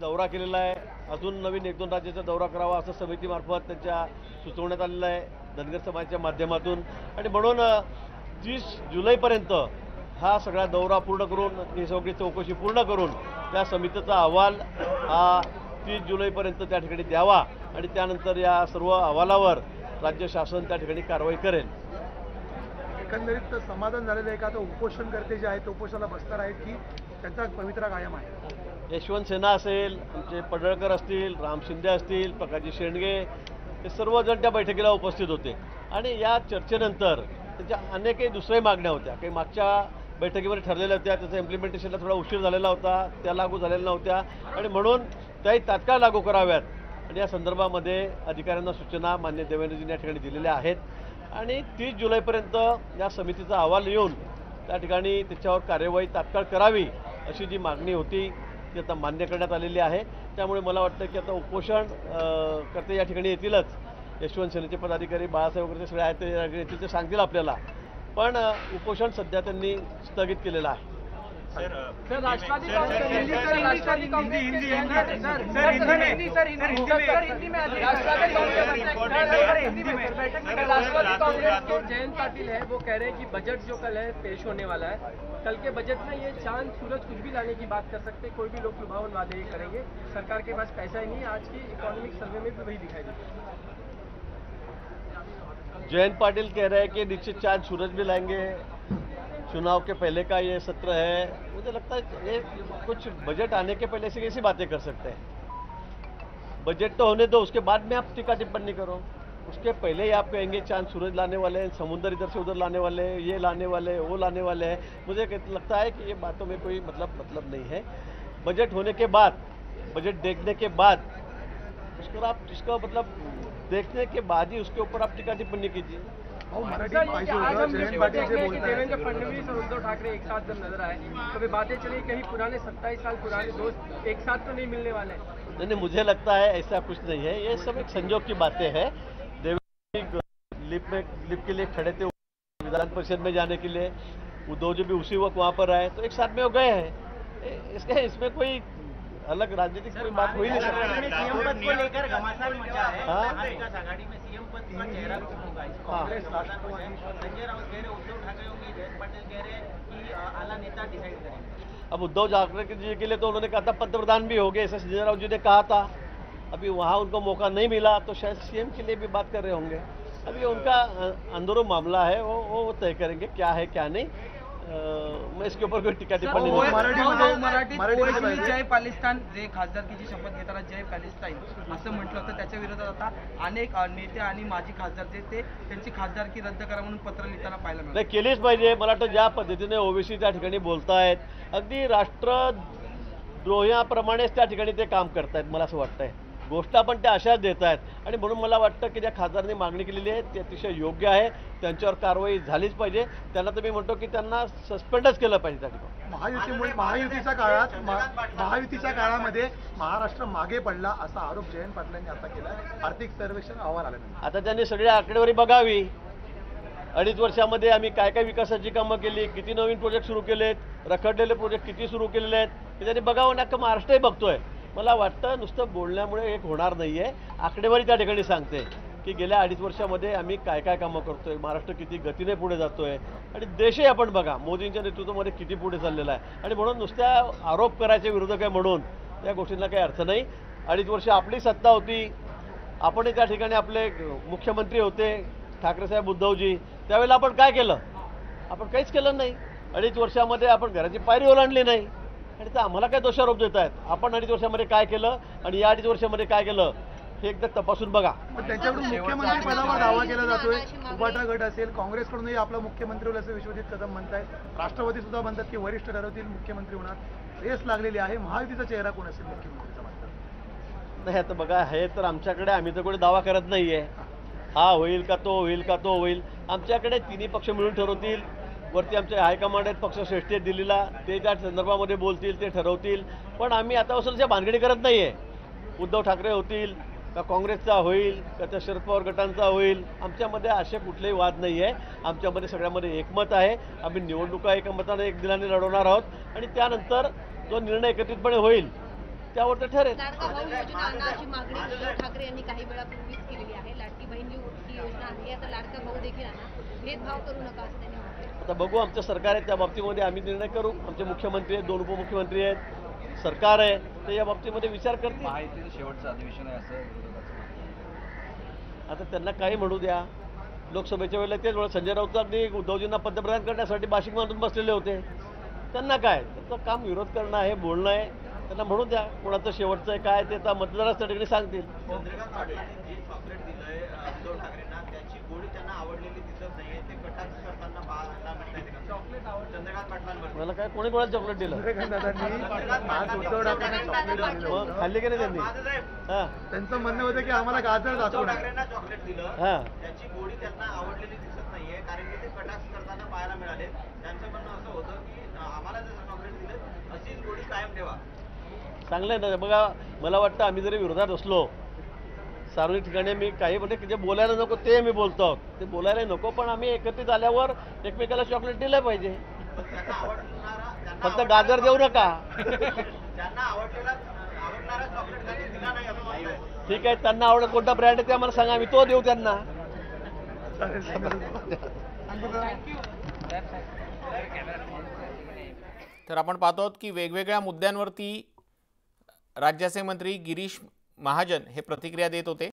दौरा केलेला आहे, अजून नवीन 1-2 राज्याचा दौरा करावा असं समितीमार्फत त्यांच्या सुचवण्यात आलेलं आहे धनगर समाजाच्या माध्यमातून। आणि म्हणून 30 जुलैपर्यंत हा सगळा दौरा पूर्ण करून ही सगळी चौकशी पूर्ण करून त्या समितीचा अहवाल हा 30 जुलैपर्यंत त्या ठिकाणी द्यावा आणि त्यानंतर या सर्व अहवालावर राज्य शासन त्या ठिकाणी कारवाई करेल। एकंदरीत समाधान झालेलं आहे का? आता उपोषणकर्ते जे आहेत ते उपोषणाला बसणार आहेत की त्यांचा पवित्रा कायम आहे? यशवंत सिन्हा असेल, आमचे पडळकर असतील, राम शिंदे असतील, प्रकाशजी शेंडगे हे सर्वजण त्या बैठकीला उपस्थित होते आणि या चर्चेनंतर त्याच्या अनेकही दुसऱ्याही मागण्या होत्या, काही मागच्या बैठकीमध्ये ठरलेल्या होत्या, त्याचा इम्प्लिमेंटेशनला थोडा उशीर झालेला होता, त्या लागू झालेल्या नव्हत्या आणि म्हणून त्याही तात्काळ लागू कराव्यात आणि या संदर्भामध्ये अधिकाऱ्यांना सूचना मान्य देवेंद्रजींनी या ठिकाणी दिलेल्या आहेत आणि 30 जुलैपर्यंत या समितीचा अहवाल येऊन त्या ठिकाणी त्याच्यावर कार्यवाही तात्काळ करावी अशी जी मागणी होती ती आता मान्य करण्यात आलेली आहे। त्यामुळे मला वाटतं की आता उपोषण करते या ठिकाणी येतीलच, यशवंत सेनेचे पदाधिकारी बाळासाहेब वगैरे सगळे आहेत ते येतील, ते सांगतील आपल्याला, पण उपोषण सध्या त्यांनी स्थगित केलेलं आहे। जयंत पाटिल है वो कह रहे हैं कि बजट जो कल है पेश होने वाला है, कल के बजट में ये चांद सूरज कुछ भी लाने की बात कर सकते हैं, कोई भी लोग लुभावन वादे करेंगे, सरकार के पास पैसा ही नहीं। आज की इकोनॉमिक सर्वे में भी वही दिखाई देता है। जयंत पाटिल कह रहे हैं कि निश्चित चांद सूरज भी लाएंगे, चुनाव के पहले का ये सत्र है। मुझे लगता है ये कुछ बजट आने के पहले से कैसी बातें कर सकते हैं? बजट तो होने दो, उसके बाद में आप टीका टिप्पणी करो। उसके पहले ही आप कहेंगे चांद सूरज लाने वाले हैं, समुद्र इधर से उधर लाने वाले हैं, ये लाने वाले हैं, वो लाने वाले हैं। मुझे लगता है कि ये बातों में कोई मतलब नहीं है। बजट होने के बाद, बजट देखने के बाद उसको आप जिसका मतलब देखने के बाद ही उसके ऊपर आप टीका टिप्पणी कीजिए। देवेंद्र फडणवीस और उद्धव ठाकरे एक साथ जब नजर आए तो बातें चली कहीं पुराने 27 साल पुराने दोस्त एक साथ तो नहीं मिलने वाले। नहीं, मुझे लगता है ऐसा कुछ नहीं है, ये सब एक संजोग की बातें हैं। देवेंद्र लिप के लिए खड़े थे विधान परिषद में जाने के लिए, उद्धव जी भी उसी वक्त वहाँ पर आए, तो एक साथ में वो गए हैं। इसमें कोई अलग राजनीतिक कोई बात हुई नहीं सकती। सीएम पद को लेकर घमासान मचा है, महाविकास आघाड़ी में सीएम पद का चेहरा कौन होगा? कांग्रेस राष्ट्रवादी संजय राउत कह रहे, उद्धव ठाकरे होंगे, जयंत पाटिल कह रहे कि आला नेता डिसाइड करेंगे। अब उद्धव ठाकरे जी के लिए तो उन्होंने कहा था पंतप्रधान भी हो गए, ऐसा संजय राउत जी ने कहा था। अभी वहाँ उनको मौका नहीं मिला तो शायद सीएम के लिए भी बात कर रहे होंगे। अभी उनका अंदरूनी मामला है, वो तय करेंगे क्या है क्या नहीं। मैं इसके ऊपर कोई टीका टिप्पणी मराठी जय पाकिस्तान जे खासदारकीची शपथ घेताना जय पॅलेस्टाईन असं म्हटलं होतं, त्याच्या विरोधात आता अनेक नेते आणि माजी खासदार जे ते त्यांची खासदारकी रद्द करा म्हणून पत्र लिहिताना पाहायला मिळालं। नाही, केलीच पाहिजे। मला वाटतं ज्या पद्धतीने ओबीसी त्या ठिकाणी बोलतायत, अगदी राष्ट्रद्रोहाप्रमाणेच त्या ठिकाणी ते काम करतायत, मला असं वाटतंय। गोष्ट पण त्या अशाच देत आहेत आणि म्हणून मला वाटतं की ज्या खासदारांनी मागणी केलेली आहे ते अतिशय योग्य आहे, त्यांच्यावर कारवाई झालीच पाहिजे। त्यांना तर मी म्हणतो की त्यांना सस्पेंडच केलं पाहिजे त्या ठिकाणी। महायुतीच्या काळामध्ये महाराष्ट्र मागे पडला असा आरोप जयंत पाटलांनी आता केला। आर्थिक सर्वेक्षण अहवाल आल्यानंतर आता त्यांनी सगळी आकडेवारी बघावी। 2.5 वर्षामध्ये आम्ही काय काय विकासाची कामं केली, किती नवीन प्रोजेक्ट सुरू केलेत, रखडलेले प्रोजेक्ट किती सुरू केलेले आहेत, हे त्यांनी बघावं। नक्की महाराष्ट्रही बघतोय। मला वाटतं नुसतं बोलण्यामुळे एक होणार नाही आहे, आकडेवारी त्या ठिकाणी सांगते की गेल्या 2.5 वर्षामध्ये आम्ही काय काय कामं करतोय, महाराष्ट्र किती गतीने पुढे जातोय आणि देशही आपण बघा मोदींच्या नेतृत्वामध्ये किती पुढे चाललेला आहे। आणि म्हणून नुसत्या आरोप करायचे विरोधक आहे म्हणून या गोष्टींना काही अर्थ नाही। 2.5 वर्ष आपली सत्ता होती, आपणही त्या ठिकाणी आपले मुख्यमंत्री होते ठाकरे साहेब, उद्धवजी, त्यावेळेला आपण काय केलं? आपण काहीच केलं नाही। 2.5 वर्षामध्ये आपण घराची पायरी ओलांडली नाही आणि तर आम्हाला काय दोषारोप देत आहेत? आपण 2.5 वर्षामध्ये काय केलं आणि या 2.5 वर्षामध्ये काय केलं हे एकदा तपासून बघा। त्यांच्याकडून मुख्यमंत्री पदावर दावा केला जातोय, उबाटा गट असेल, काँग्रेसकडूनही आपला मुख्यमंत्री होईल असं विश्वजित कदम म्हणतायत, राष्ट्रवादी सुद्धा म्हणतात की वरिष्ठ ठरवतील मुख्यमंत्री होणार, रेस लागलेली आहे। महायुतीचा चेहरा कोण असेल मुख्यमंत्रीचा म्हणतात? नाही, आता बघा हे तर आमच्याकडे, आम्ही तर कोणी दावा करत नाहीये हा होईल का तो होईल का तो होईल। आमच्याकडे तिन्ही पक्ष मिळून ठरवतील, वरती आमचे हायकमांड आहेत पक्षश्रेष्ठी दिल्लीला, ते त्या संदर्भामध्ये बोलतील, ते ठरवतील। पण आम्ही आतापासूनच्या भानगडी करत नाहीये, उद्धव ठाकरे होतील का काँग्रेसचा होईल का त्या शरद पवार गटांचा होईल, आमच्यामध्ये असे कुठलेही वाद नाही आहे। आमच्यामध्ये सगळ्यामध्ये एकमत आहे। आम्ही निवडणुका एकमताने एक दिलाने लढवणार आहोत आणि त्यानंतर जो निर्णय एकत्रितपणे होईल त्यावर ते ठरेल. लाडका भाऊ योजना आणा अशी मागणी उद्धव ठाकरे यांनी काही वेळापूर्वीच केलेली आहे. लाडकी बहीण ही योजना आहे, आता लाडका भाऊ देखील आणा, भेदभाव करू नका असं त्यांनी म्हटलं. आता बघू, आमचं सरकार आहे, त्या बाबतीमध्ये आम्ही निर्णय करू. आमचे मुख्यमंत्री आहेत, 2 उपमुख्यमंत्री आहेत, सरकार आहे, ते या बाबतीमध्ये विचार करतील. माहितीचं शेवटचं अधिवेशन आहे असं आता त्यांना काही म्हणू द्या. लोकसभेच्या वेळेला तेच वेळेला संजय राऊत अगदी उद्धवजींना पंतप्रधान करण्यासाठी बाशिंग बांधून बसलेले होते. त्यांना काय, त्यांचं काम विरोध करणं आहे, बोलणं आहे. त्यांना म्हणू द्या कोणाचं शेवटचं आहे काय ते आता मतदाराच त्या ठिकाणी सांगतील. चंद्रकांत पाटलांनी जे चॉकलेट दिलंय उद्धव ठाकरेंना त्याची गोडी त्यांना आवडलेली दिसत नाहीये, ते कटाक्ष करताना पाहायला मिळत नाही. चॉकलेट चंद्रकांत पाटलांवर मला काय कोणी कोणाला चॉकलेट दिलं? चंद्रकांत दादांनी आज उद्धव ठाकरेंना चॉकलेट दिलं मग खाल्ली की नाही त्यांनी? हां त्यांचं म्हणणं होतं की आम्हाला गाजर उद्धव दाखवणार. ठाकरेंना चॉकलेट दिलं, हां त्याची गोडी त्यांना आवडलेली दिसत नाहीये, कारण की ते कटाक्ष करताना पाहायला मिळाले. त्यांचं म्हणणं असं होतं की आम्हाला जसं चॉकलेट दिलं अशीच गोडी कायम ठेवा. चांगलं आहे ना. बघा, मला वाटतं आम्ही जरी विरोधात असलो सार्वजनिक ठिकाणी मी काही म्हणजे जे बोलायला नको ते मी बोलतो, ते बोलायला नको, पण आम्ही एकत्रित आल्यावर एकमेकाला चॉकलेट दिलं पाहिजे. फक्त गाजर देऊ नका. त्यांना आवडणारा चॉकलेट त्यांनी दिला नाही असं म्हणताय. ठीक आहे, त्यांना आवडत कोणता ब्रँड आहे ते आम्हाला सांगा, आम्ही तो देऊ त्यांना. तर आपण पाहतो आहोत की वेगवेगळ्या मुद्द्यांवरती राज्याचे मंत्री गिरीश महाजन हे प्रतिक्रिया देत होते.